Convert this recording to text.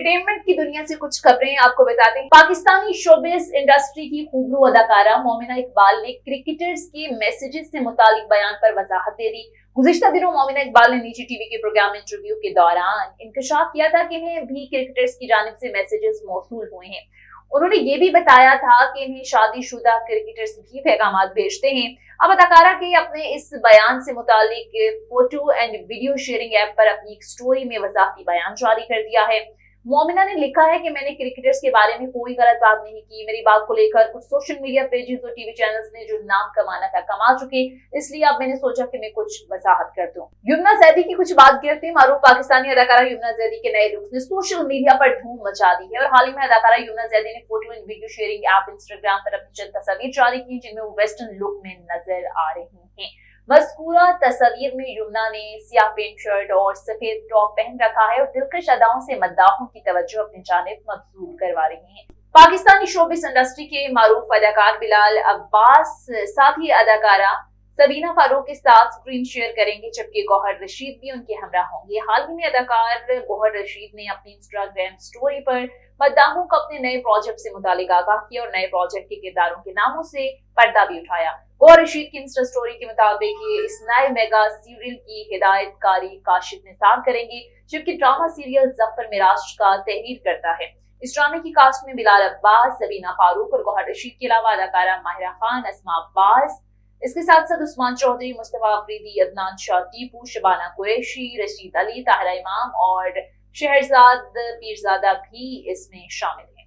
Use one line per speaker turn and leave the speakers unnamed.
Entertainment की दुनिया से कुछ खबरें आपको बताते हैं। पाकिस्तानी शोबिस इंडस्ट्री की खूबरू अदाकारा मोमिना इकबाल ने क्रिकेटर्स के मैसेजेस से मुतालिक बयान पर वजाहत दे दी। गुज़िश्ता दिनों मोमिना इकबाल ने निजी टीवी के प्रोग्राम इंटरव्यू के दौरान इंकशाफ किया था कि इन्हें भी क्रिकेटर्स की जानिब से मैसेजेस मौसूल हुए हैं। उन्होंने ये भी बताया था कि इन्हें शादीशुदा क्रिकेटर्स भी पैगामात भेजते हैं। अब अदाकारा के अपने इस बयान से मुतालिक photo and video sharing app पर अपनी एक स्टोरी में वजाहती बयान जारी कर दिया है। मोमिना ने लिखा है कि मैंने क्रिकेटर्स के बारे में कोई गलत बात नहीं की। मेरी बात को लेकर कुछ सोशल मीडिया पेजेस और टीवी चैनल्स ने जो नाम कमाना था कमा चुके, इसलिए अब मैंने सोचा कि मैं कुछ वजाहत कर दूं। यमुना जैदी की कुछ बात करते हैं। मारूफ पाकिस्तानी अदाकारा यमुना जैदी के नए लुक्स ने सोशल मीडिया पर धूम मचा दी है और हाल ही में अदाकारा यमुना जैदी ने photo and video sharing app Instagram पर अपनी चंद तस्वीर जारी की जिनमें वो वेस्टर्न लुक में नजर आ रही हैं। मज़कूरा तस्वीर में यमुना ने सियाह पेंट शर्ट और सफेद टॉप पहन रखा है और दिलकश अदाओं से मद्दाहों की तवज्जो अपनी जानिब मबसूल करवा रही हैं। पाकिस्तानी शोबिस इंडस्ट्री के मारूफ अदाकार बिलाल अब्बास साथ ही अदाकारा सबीना फारूक के साथ स्क्रीन शेयर करेंगे, जबकि गौहर रशीद भी उनके हमरा होंगे। हाल ही में अदाकार गौहर रशीद ने अपनी इंस्टाग्राम स्टोरी पर मद्दाहों को अपने नए प्रोजेक्ट से मुतालिक आगाह किया और नए प्रोजेक्ट के किरदारों के नामों से पर्दा भी उठाया। गौहर रशीद की इंस्टा स्टोरी के मुताबिक ये इस नए मेगा सीरियल की हिदायतकारी काशिफ निसार करेंगे, जबकि ड्रामा सीरियल जफर मिराज का तहरीर करता है। इस ड्रामे की कास्ट में बिलाल अब्बास, सबीना फारूक और गौहर रशीद के अलावा अदाकारा माहिरा खान, अस्मा अब्बास, इसके साथ साथ उस्मान चौधरी, मुस्तफा अफरीदी, अदनान शाह टीपू, शबाना कुरैशी, रशीद अली, ताहिरा इमाम और शहरजाद पीरजादा भी इसमें शामिल हैं।